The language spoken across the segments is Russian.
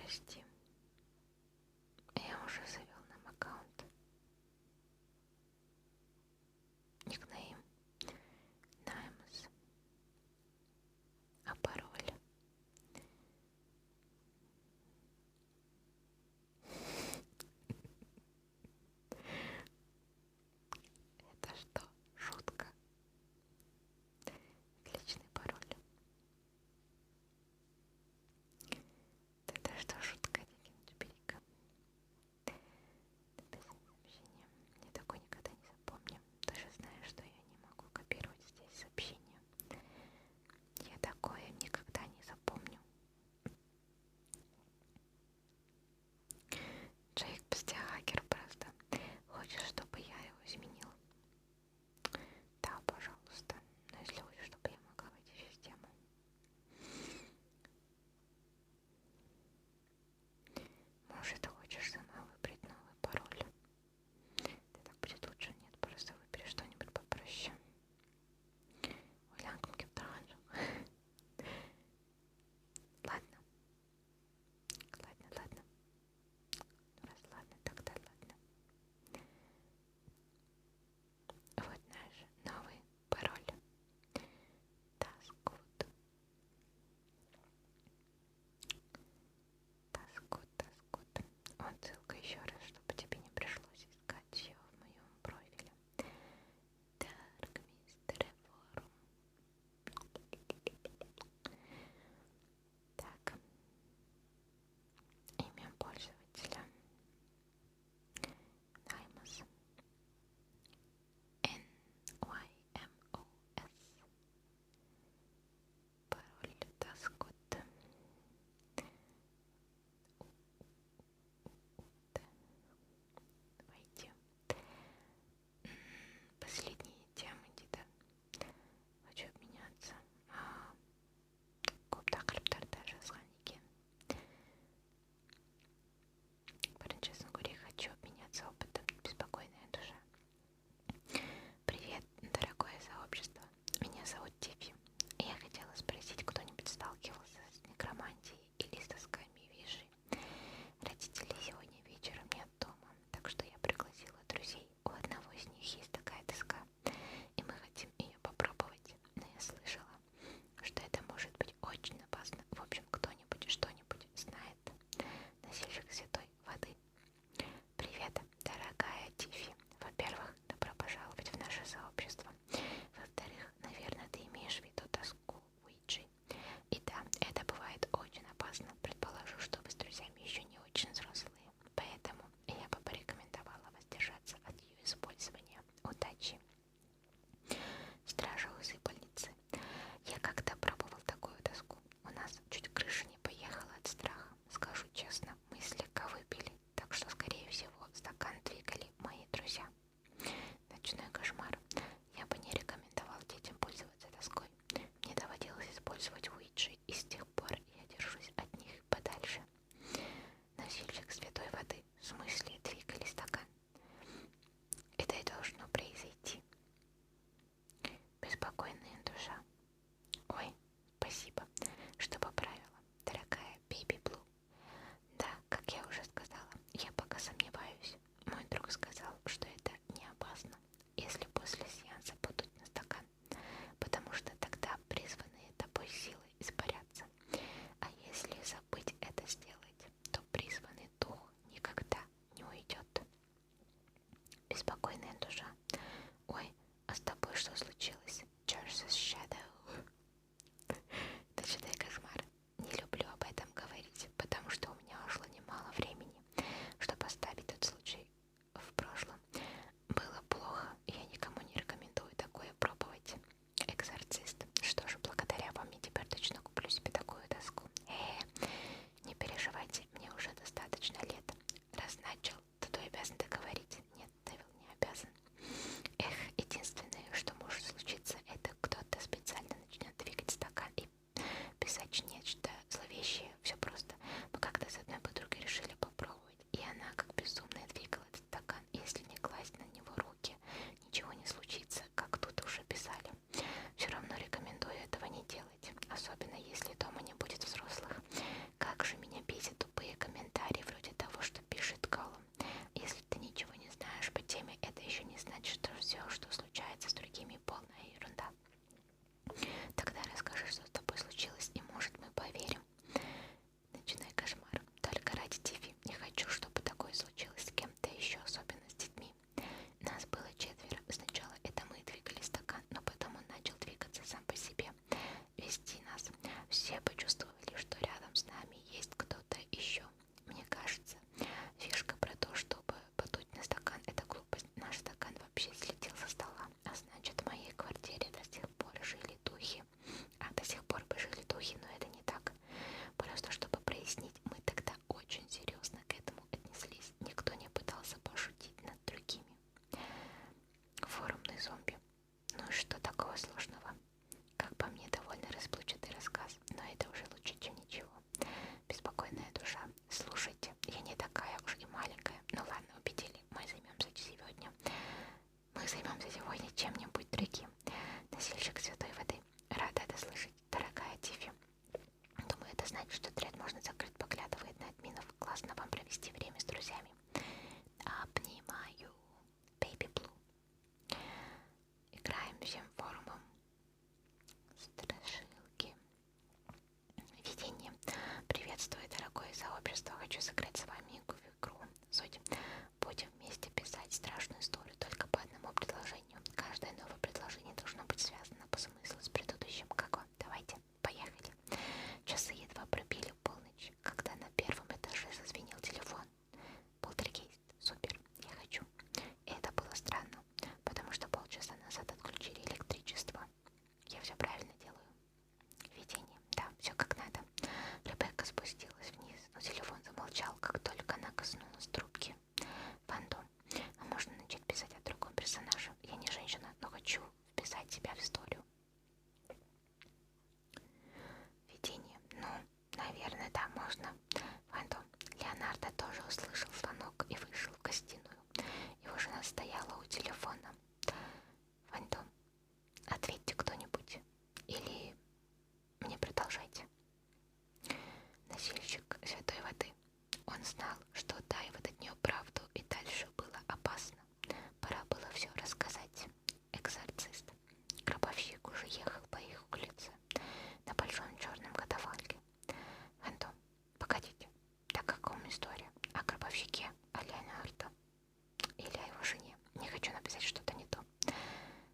Прости, я уже завел нам аккаунт. Никнейм Наймас. А пароль? Это что? Шутка? Отличный пароль. Это что, шутка, Приветствую, дорогое сообщество. Хочу сыграть с вами в игру. Суть. Будем вместе писать страшную историю только по одному предложению. Каждое новое предложение должно быть связано по смыслу с предыдущим. Как вам? Давайте, поехали. Часы едва пробили полночь, когда на первом этаже зазвенел телефон. Полтергейст. Супер. Я хочу. И это было странно, потому что полчаса назад отключили электричество. Я все правильно делаю. Видение. Да, все как надо. Ребекка спустилась вниз, но телефон замолчал, как только она коснулась трубки. Фантом. А можно начать писать о другом персонаже? Я не женщина, но хочу вписать себя в историю. Видение. Ну, наверное, да, можно. Фантом. Леонардо тоже услышал звонок и вышел в гостиную. Его жена стояла у телефона. Фантом. Ответьте кто-нибудь. Или мне продолжайте. Носильщик святой воды. Он знал, что дай выдать нее правду, и дальше было опасно. Пора было все рассказать. Экзорцист. Гробовщик уже ехал по их улице на большом черном катафалке. Фантом. Погодите, так о каком история? О гробовщике? О Леонардо? Или о его жене? Не хочу написать что-то не то.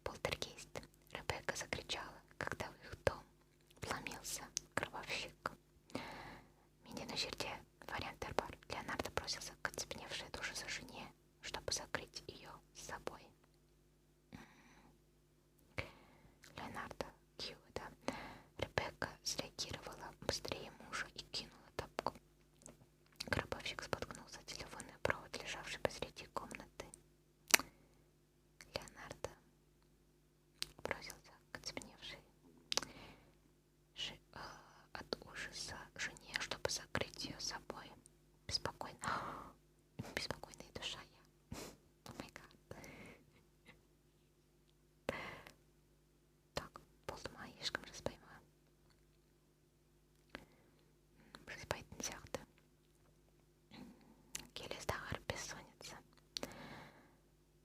Полтергейст. Ребекка закричала, когда в их дом вломился гробовщик. Мине на черте. Вариант Тербар. Леонардо бросился к оцепеневшей от ужаса жене, чтобы закрыть ее с собой. Леонардо Кьюда. Ребекка среагировала быстрее мужа и кинула тапку. Гробовщик споткнулся о телефонный провод, лежавший посреди комнаты. Леонардо бросился к оцепеневшей от ужаса жене, чтобы закрыть ее собой. Беспокойно. Беспокойная душа я. О май гад. Так, полтма ешкам разбаймаю. Разбайтен сяхты. Келес Дахар бессонница.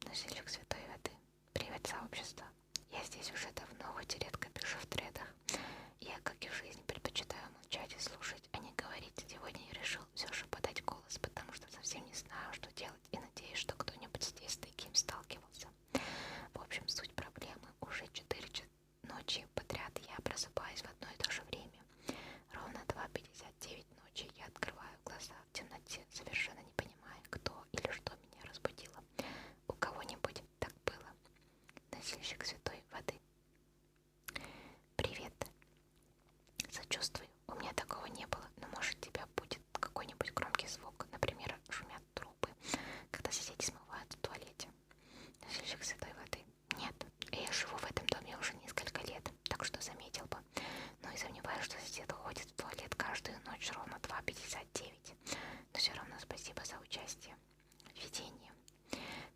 Носильщик святой воды. Привет, сообщество. Я здесь уже давно, хоть и редко пишу в тредах. Я, как и в жизни, предпочитаю молчать и слушать, а не говорить. Сегодня я решил все же подать голос, потому что совсем не знаю, что делать, и надеюсь, что кто-нибудь здесь с таким сталкивался. В общем, суть проблемы. Уже 4 ночи подряд я просыпаюсь в одно и то же время. Ровно 2:59 ночи я открываю глаза в темноте, совершенно не понимая, кто или что меня разбудило. У кого-нибудь так было? Носильщик святой воды. Привет. Сочувствую. У меня такого не было, но может у тебя будет какой-нибудь громкий звук, например, шумят трубы, когда соседи смывают в туалете. Носильщик святой воды. Нет, я живу в этом доме уже несколько лет, так что заметил бы. Но и сомневаюсь, что сосед ходит в туалет каждую ночь ровно 2:59. Но все равно спасибо за участие. Видение.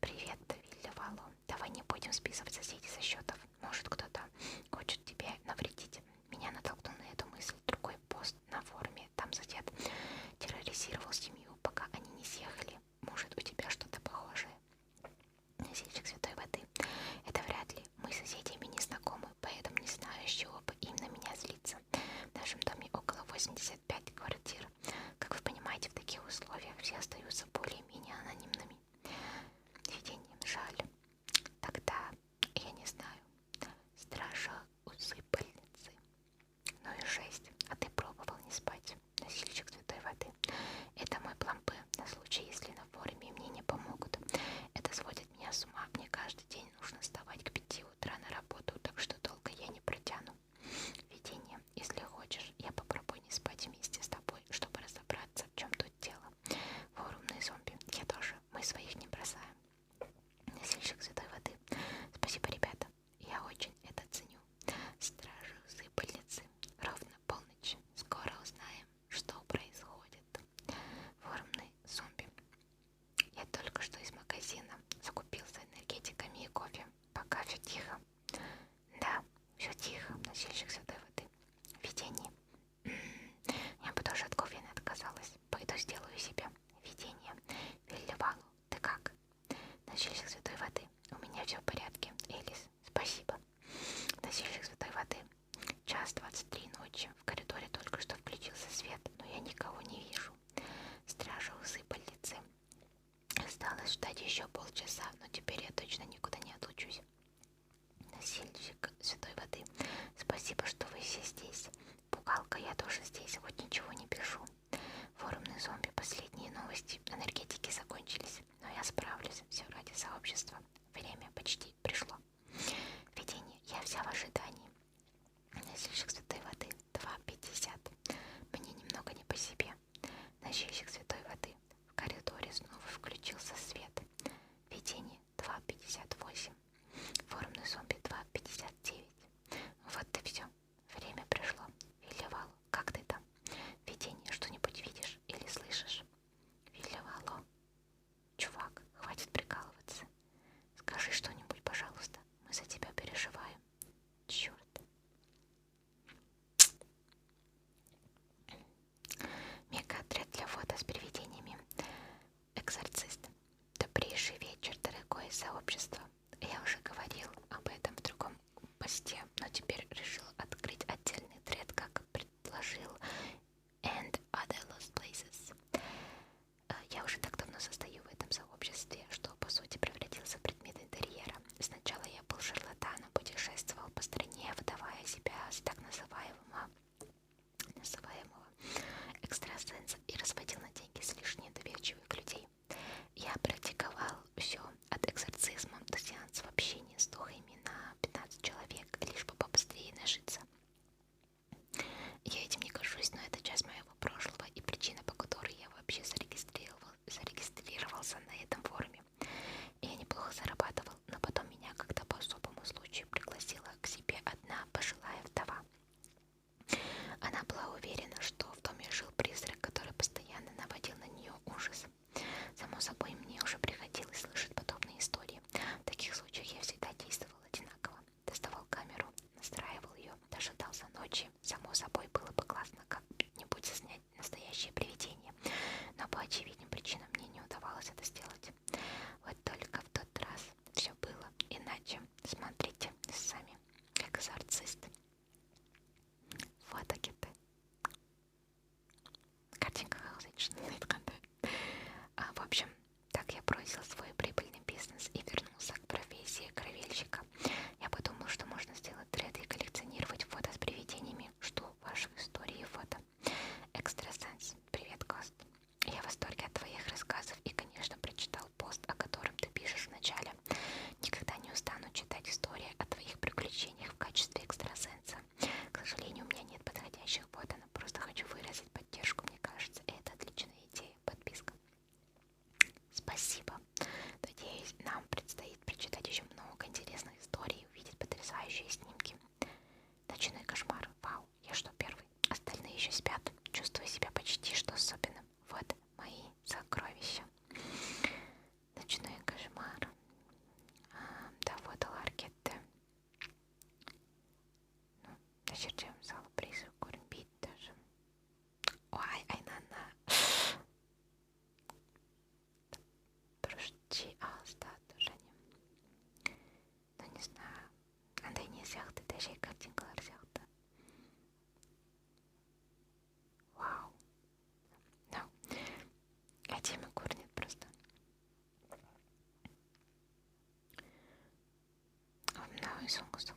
Привет, Вилли Вало. Давай не будем списывать соседей со счетов. Может, кто-то хочет тебе навредить. Меня натолкнул на эту мысль другой пост на форуме. Там сосед терроризировал семью, пока они не съехали. Может, у тебя что-то похожее? Носильщик святой воды. Это вряд ли. Мы с соседями не знакомы, поэтому не знаю, с чего бы им на меня злиться. В нашем доме около 85 квартир. Как вы понимаете, в таких условиях все остаются более-менее анонимными. Видение. Жаль. Тогда, я не знаю, стража усыпальницы. Ну и 6. А ты пробовал не спать? Носильщик святой воды. Это мой план Б на случай, если на форуме мне не помогут. Это сводит меня с ума. Мне каждый день нужно вставать к 5 утра на работу, так что долго я не протяну. Видение. Если хочешь, я попробую не спать вместе с тобой, чтобы разобраться, в чем тут дело. Форумные зомби. Я тоже. Мы своих не бросаем. Носильщик святой воды. Спасибо, ребята. Я очень это ценю. Стражи усыпальницы. Ровно полночь. Скоро узнаем, что происходит. Форумный зомби. Я только что из магазина закупился энергетиками и кофе. Пока все тихо. Да, все тихо. Носильщик святой воды. Видение. Я бы тоже от кофе не отказалась. Пойду сделаю себе. Видение. Вильявалу, ты как? Носильщик святой воды. У меня все в порядке. Элис, спасибо. Носильщик святой воды. 1:23 ночи. В коридоре только что включился свет, но я никого Спасибо. Надеюсь, нам предстоит прочитать еще много интересных историй, увидеть потрясающие снимки. Ночной кошмар. Вау, я что, первый? Остальные еще спят. Чувствую себя почти что особенным. Вот мои сокровища. Ночной кошмар. Да, вот Ларкетте. Ну, зачем зал призыв кормить даже. Ой, айнана. Прости, алста тоже не. Ну, не знаю. Андай не сяхты, даже и картинкалар сяхты. Вау. Ну, әдемі көрінеді просто. Мынау соңғысы